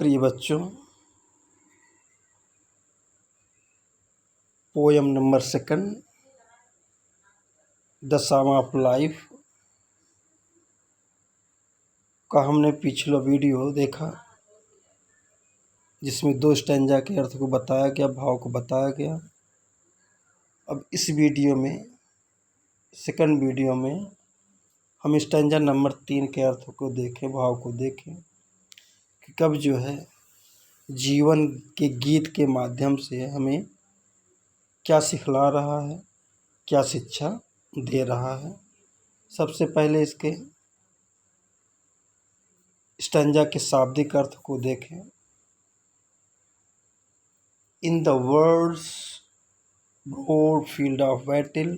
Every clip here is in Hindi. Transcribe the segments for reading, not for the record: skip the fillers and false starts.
प्रिय बच्चों, poem number 2 the sum of life का हमने पिछला वीडियो देखा, जिसमें 2 स्टैंजा के अर्थ को बताया गया, भाव को बताया गया। अब इस वीडियो में, सेकंड वीडियो में, हम स्टैंजा नंबर 3 के अर्थ को देखें, भाव को देखें कि कब जो है जीवन के गीत के माध्यम से हमें क्या सिखला रहा है, क्या शिक्षा दे रहा है। सबसे पहले इसके स्टैंजा के शाब्दिक अर्थ को देखें। In the world's broad field of battle,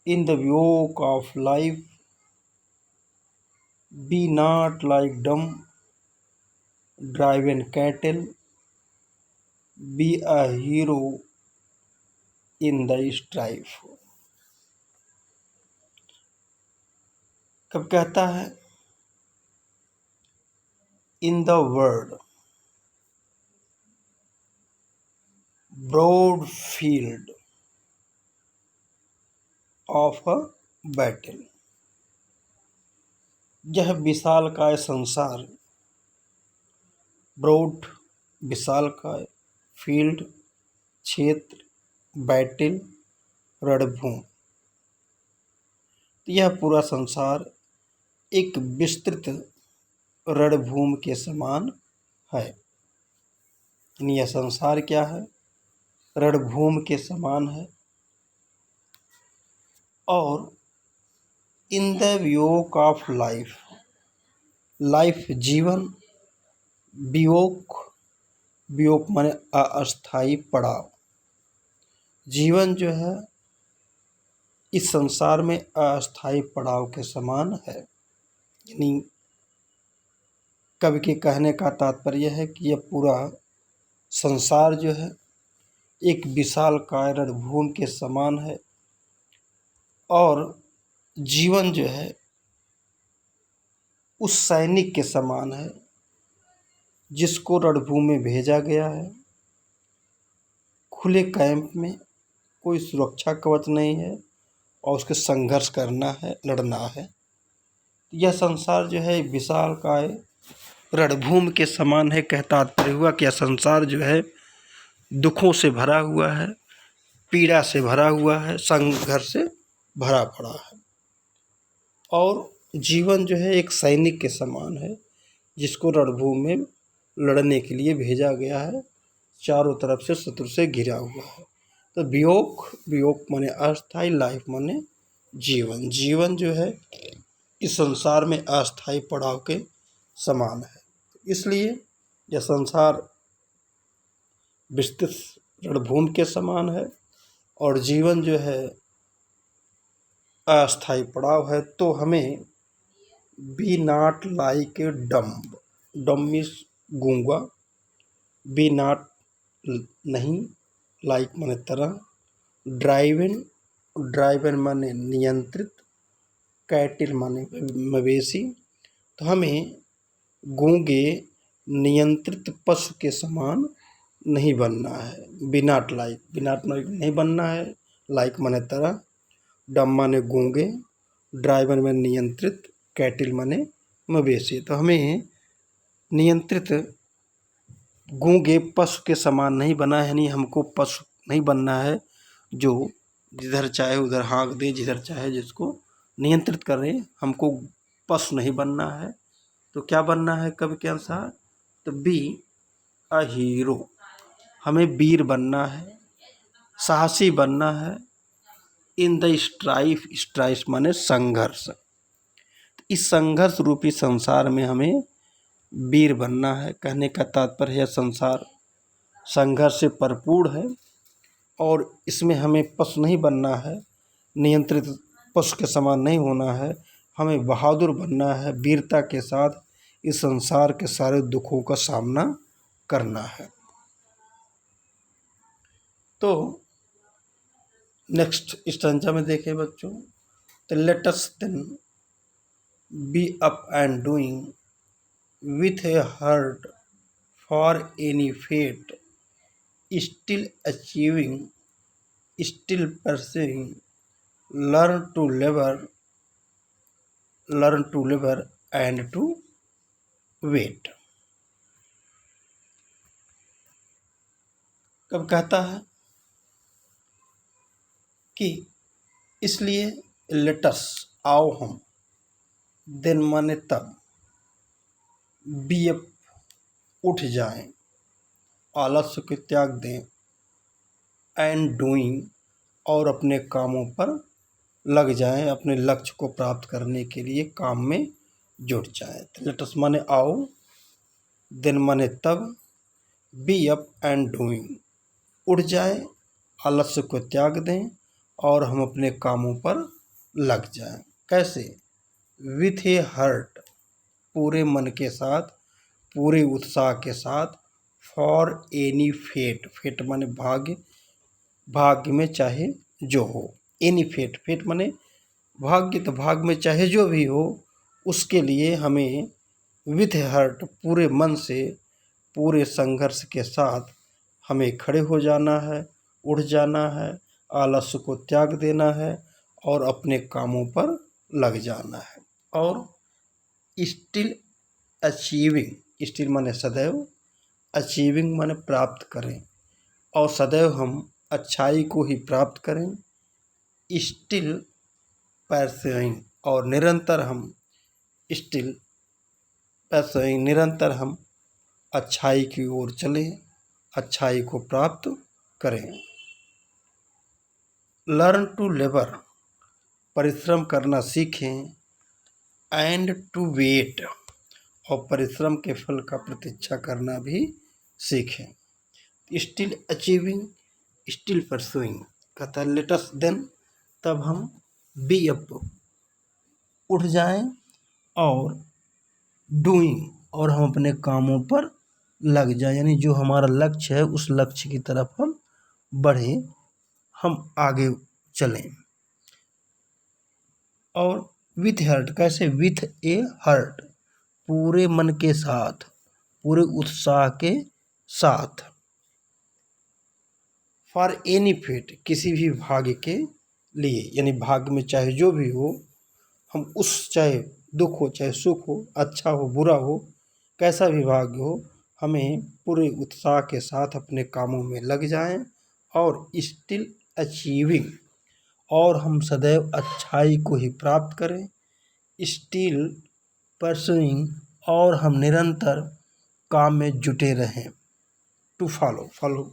in the yoke of life, be not like dumb driven cattle, be a hero in the strife। कब कहता है in the world broad field of a battle, यह विशालकाय संसार, ब्रॉड विशालकाय, फील्ड क्षेत्र, बैटल रणभूमि, यह पूरा संसार एक विस्तृत रणभूमि के समान है। यह संसार क्या है? रणभूमि के समान है। और in the yoke of life, life जीवन, वियोग, वियोग माने अस्थाई पड़ाव। जीवन जो है इस संसार में अस्थाई पड़ाव के समान है। यानी कवि के कहने का तात्पर्य है कि यह पूरा संसार जो है एक विशालकाय रणभूमि के समान है, और जीवन जो है उस सैनिक के समान है जिसको रणभूमि में भेजा गया है। खुले कैंप में कोई सुरक्षा कवच नहीं है और उसके संघर्ष करना है, लड़ना है। यह संसार जो है विशालकाय रणभूमि के समान है। कहता तात्पर्य हुआ कि यह संसार जो है दुखों से भरा हुआ है, पीड़ा से भरा हुआ है, संघर्ष से भरा पड़ा है। और जीवन जो है एक सैनिक के समान है जिसको रणभूमि में लड़ने के लिए भेजा गया है, चारों तरफ से शत्रु से घिरा हुआ है। तो वियोग, वियोग माने अस्थाई, लाइफ माने जीवन। जीवन जो है इस संसार में अस्थाई पड़ाव के समान है। इसलिए यह संसार विस्तृत रणभूमि के समान है और जीवन जो है अस्थाई पड़ाव है। तो हमें be not like a dumb, dumb means गूंगा, बी नॉट नहीं, लाइक माने तरह, ड्राइवन, ड्राइवन माने नियंत्रित, कैटिल माने मवेशी। तो हमें गूंगे नियंत्रित पशु के समान नहीं बनना है। Be not like, be not नहीं बनना है, लाइक माने तरह, डम माने गूंगे, ड्राइवर में नियंत्रित, कैटिल माने मवेशी। तो हमें नियंत्रित गूंगे पशु के समान नहीं बना है। यानी हमको पशु नहीं बनना है जो जिधर चाहे उधर हाँक दे, जिधर चाहे जिसको नियंत्रित कर रहे। हमको पशु नहीं बनना है। तो क्या बनना है कवि के अनुसार? तो बी अ हीरो, हमें वीर बनना है, साहसी बनना है। इन द स्ट्राइफ, स्ट्राइफ माने संघर्ष, इस संघर्ष रूपी संसार में हमें वीर बनना है। कहने का तात्पर्य है संसार संघर्ष से भरपूर है और इसमें हमें पशु नहीं बनना है, नियंत्रित पशु के समान नहीं होना है। हमें बहादुर बनना है, वीरता के साथ इस संसार के सारे दुखों का सामना करना है। तो नेक्स्ट स्टैंजा में देखें बच्चों, तो let us then be up and doing with a heart for any fate, still achieving, still pursuing, learn to live and to wait। कब कहता है कि इसलिए लेटस आओ हम, दिन माने तब, बी अप उठ जाएं, आलस्य को त्याग दें, एंड डूइंग और अपने कामों पर लग जाएं, अपने लक्ष्य को प्राप्त करने के लिए काम में जुट जाएं। तो लेटस माने आओ, दिन माने तब, बी अप एंड डूइंग उठ जाए, आलस्य को त्याग दें और हम अपने कामों पर लग जाएं। कैसे? विथ ए हार्ट, पूरे मन के साथ, पूरे उत्साह के साथ, फॉर एनी फेट, फेट माने भाग्य, भाग्य में चाहे जो हो, एनी फेट, फेट माने भाग्य, तो भाग्य में चाहे जो भी हो उसके लिए हमें विथ हार्ट, पूरे मन से, पूरे संघर्ष के साथ हमें खड़े हो जाना है, उठ जाना है, आलस्य को त्याग देना है और अपने कामों पर लग जाना है। और स्टिल अचीविंग, स्टिल माने सदैव, अचीविंग माने प्राप्त करें, और सदैव हम अच्छाई को ही प्राप्त करें। स्टिल परस्यूइंग, और निरंतर हम, स्टिल परस्यूइंग, निरंतर हम अच्छाई की ओर चलें, अच्छाई को प्राप्त करें। लर्न टू लेबर, परिश्रम करना सीखें, एंड टू वेट, और परिश्रम के फल का प्रतीक्षा करना भी सीखें। स्टिल अचीविंग, स्टिल परसुइंग, कहता है लेटस देन, तब हम बी अप उठ जाएं, और डूइंग, और हम अपने कामों पर लग जाएं, यानी जो हमारा लक्ष्य है उस लक्ष्य की तरफ हम बढ़ें, हम आगे चलें। और विथ हार्ट, कैसे? विथ ए हार्ट, पूरे मन के साथ, पूरे उत्साह के साथ, फॉर एनी फेट, किसी भी भाग्य के लिए, यानी भाग्य में चाहे जो भी हो, हम उस, चाहे दुख हो, चाहे सुख हो, अच्छा हो, बुरा हो, कैसा भी भाग्य हो, हमें पूरे उत्साह के साथ अपने कामों में लग जाएं, और स्टिल अचीविंग, और हम सदैव अच्छाई को ही प्राप्त करें। स्टिल परसुइंग, और हम निरंतर काम में जुटे रहें। टू फॉलो, फॉलो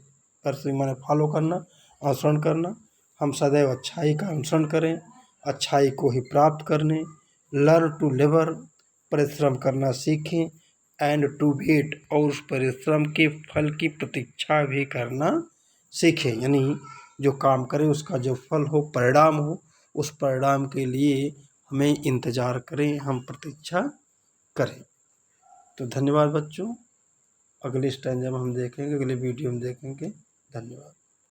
परसुइंग माने फॉलो करना, अनुसरण करना, हम सदैव अच्छाई का अनुसरण करें, अच्छाई को ही प्राप्त करने। लर्न टू लेबर, परिश्रम करना सीखें, एंड टू वेट, और उस परिश्रम के फल की प्रतीक्षा भी करना सीखें, यानी जो काम करें उसका जो फल हो, परिणाम हो, उस परिणाम के लिए हमें इंतज़ार करें, हम प्रतीक्षा करें। तो धन्यवाद बच्चों, अगले स्टैंजा में हम देखेंगे, अगले वीडियो में देखेंगे। धन्यवाद।